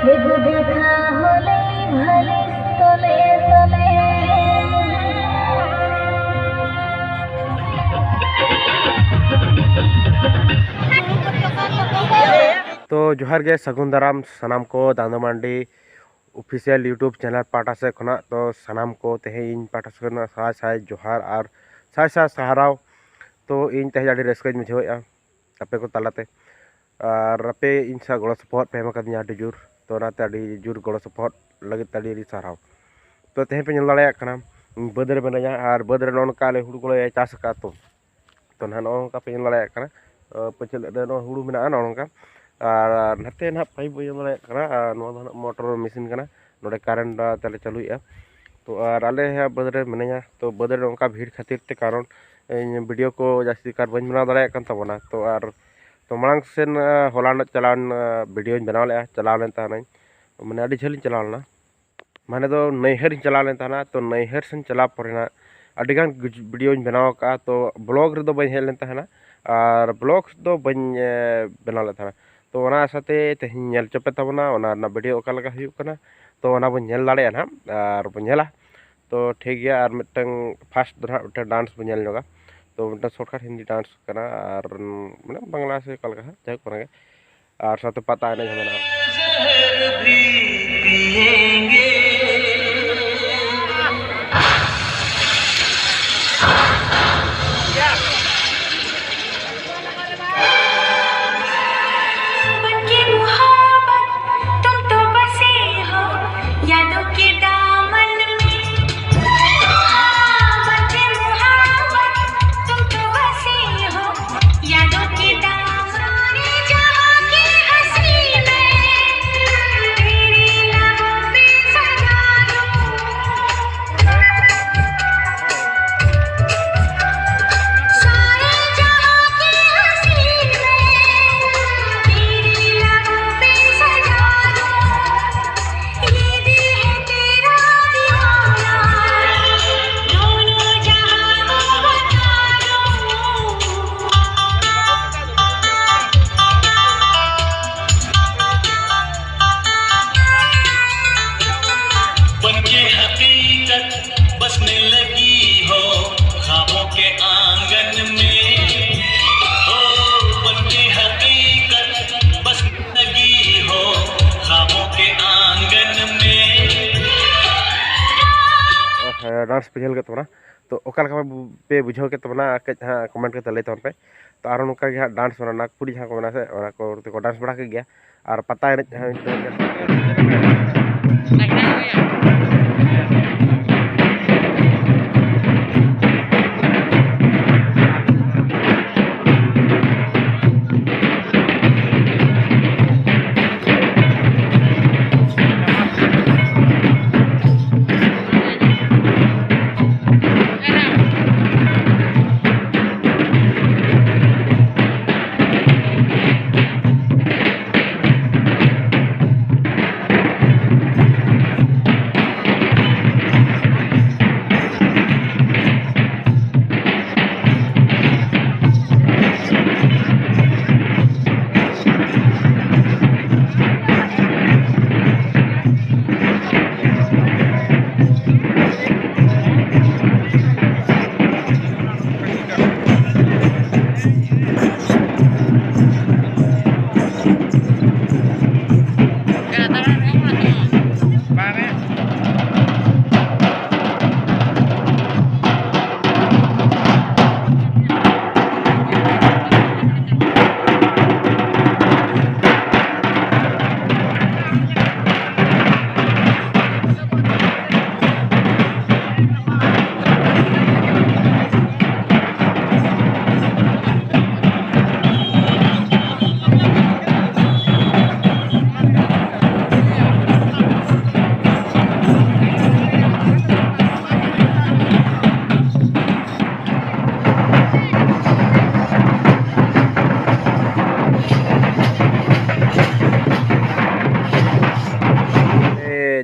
एगो देखा होले भले तले तले। तो जोहार गे सगुन दाराम सानाम को दांदो मांडी ऑफिशियल यूट्यूब चैनल पाटा से खना तो सानाम को तेहें पाटा से साय साय जोहार और साय साय सहाराव। तो इन तेहें आड़ी रस्क बुझेगा आपे को तालाते और आपे इन सा गड़ो सपोर्ट पे एम कदिया आड़ी जोर तो नाते आड़ी जोर गड़ो सपोर्ट लगित आड़ी साराव। तो तेहें पे नल दाड़े कना बद रे बनाया और बद रे नोनका ले हुड़ू को चाष का तो ना नोनका पे नल दाड़े कना पछल रे हुड़ू मेना नोनका और नाते ना पाइप बन दाड़ा मोटर मेसिन नोड़े कारेंट तेल चालुआ। तो और आले बदरे मिनाया तो बदरे उनका भीड़ खातिर ते कारण वीडियो को जास्ती कार बन बनाव दाड़ा तबना। तो और तो मांग सेन हॉलैंड चलान वीडियो बनाव ले चलाव लेन ताना माने अड़ी झेल चलावना माने तो नैहर चलाव लेन ताना। तो नैहर सेन चला परेना अड़ीगान वीडियो बनाव का तो ब्लॉग रे दो बन हेल लेन ताना और ब्लॉग दो बन बनाव ले ताना। तो ओना साथे तेहें नेल चपे तबना ओना ना वीडियो ओका लगा हुयुग कना तो ओना बन नेल दाड़े ना और बन नेला। तो ठीक गया और मिटंग फास्ट दो डांस बन नेल जोगा तो मिटंग शॉर्टकट हिंदी डांस कना और माने बांग्ला से ओका लगा जाय कोना और साथे पता एने झमेना जहर भी पिएंगे बसने लगी हो ख्वाबों के आंगन में हो बनके हकीकत बसने लगी हो ख्वाबों के आंगन में। डांस पे झेल के तबना तो ओका लगा पे बुझाव के तबना कज हाँ कमेंट के तले तबन पे तो आरो नुका के डांस बना नागपुरी जहाँ को बना से और को डांस बड़ा के गया और पता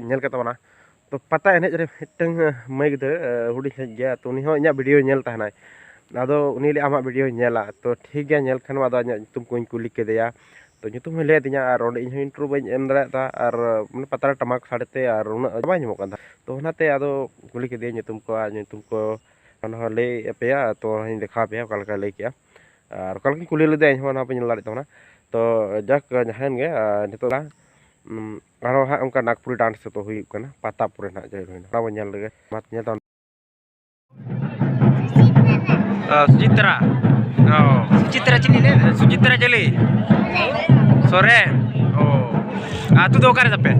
नेल के तबना तो पता एने रे मिटंग मई गिदर हुडी गया तो उनी हो इना वीडियो नेल तहनाय आदो उनी ले आमा वीडियो नेला तो ठीक गया नेल खान आदो तुम कोई कुली के दिया तो nyutum hole dinya ar onde in intro bañ em dara ta ar mane patara tamak sadete ar una bañ mo kan to onate ado kuli ke dia nyutum ko ana hole apea to hin dekha pe kal kal le kya ar kal kuli le de hona pe nyala to na to jak nyahen ge nito la aro ha onka nagpuri dance to hui kana pata pure na jai hoina na nyal le mat nyal ton Sujitra oh Sujitra chili le Sujitra chili sore oh atu do kare tape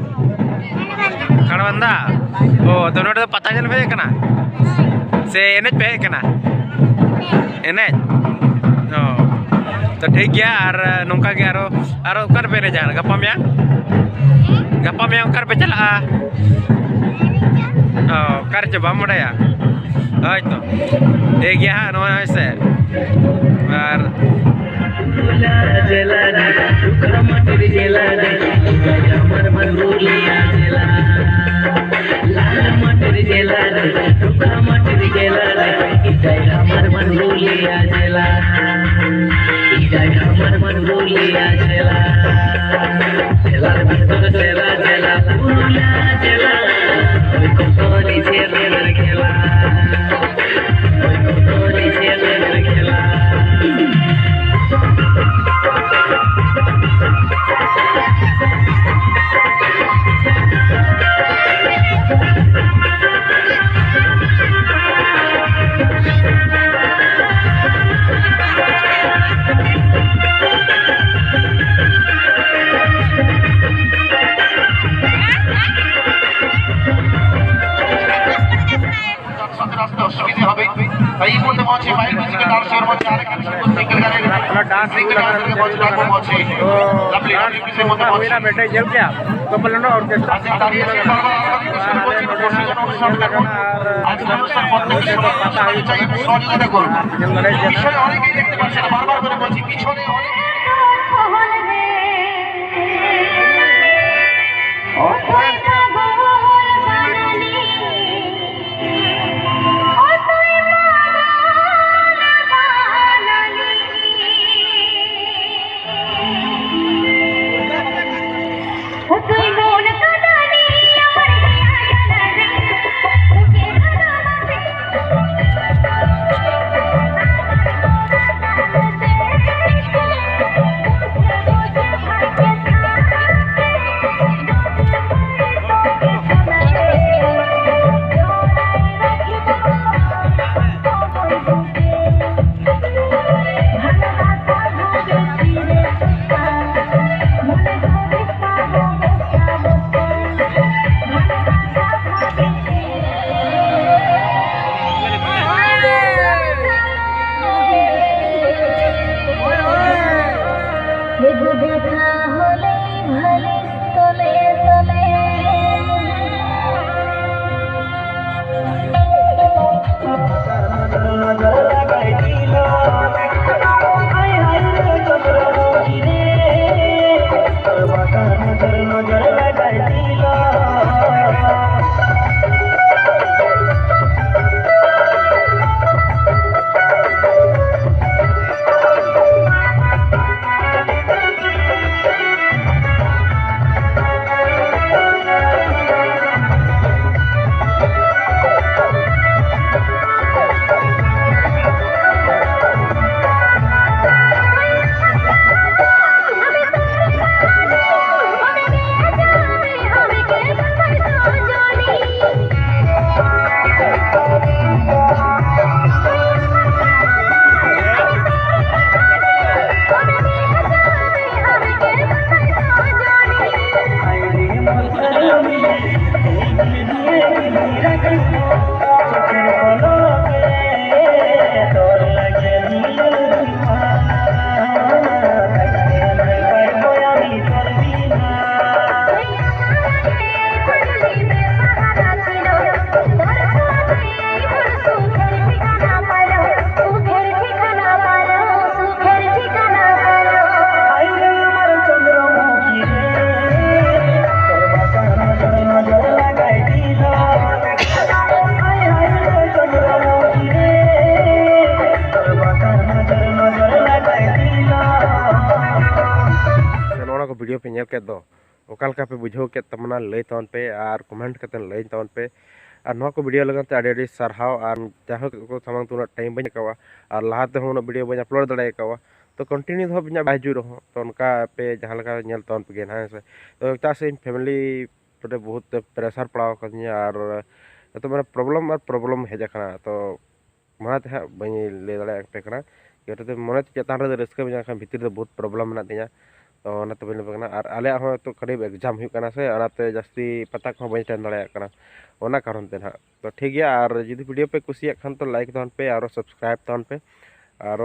Kanabanda oh to note pata jal pe kana se enej pe kana enej oh तो ठीक गया और नौका गया और कर पे जा गप्पा में कर पे चला कर जब हम बड़ा हाय तो ठीक गया नो ऐसे और बेटे जल गया तो पलनो ऑर्केस्ट्रा के दो ओका पे बुझाव के तमना लई तवन पे और कमेंट करते लई तवन पे और नवा को वीडियो लगन ते आडी सारहाव और जहाँ को सामान तुना टाइम बन कावा और लहाते हो वीडियो बन अपलोड दाड़े कावा तो कंटिन्यू दो बिना बाजू रहो तो उनका पे जहाँ लगा नेल तवन पे गेन है तो चा से फैमिली पे बहुत प्रेशर पड़ाव कदिया और तो मैंने प्रॉब्लम हेजना तो मनाते हैं बी लई दाड़े पे कना कि मन चेतान रे रस्क मेना भीतर बहुत प्रॉब्लम मेना तिया तो नाते बन लेना और आले हो तो करीब एग्जाम होना से और जास्ती पता को बी टेन दाड़ा ओना कारण ते ना तो ठीक है और जुदी वीडियो पे कुसिया खान तो लाइक तवन पे और सब्सक्राइब तवन पे और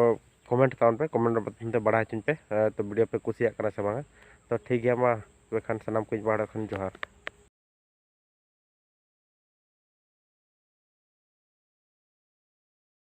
कमेंट तवन पे कमेंट बटन ते बढ़ा चिन पे तो वीडियो पे कुसिया से बांगा तो ठीक है मा खान सनाम को बाड़ा खान जोहार।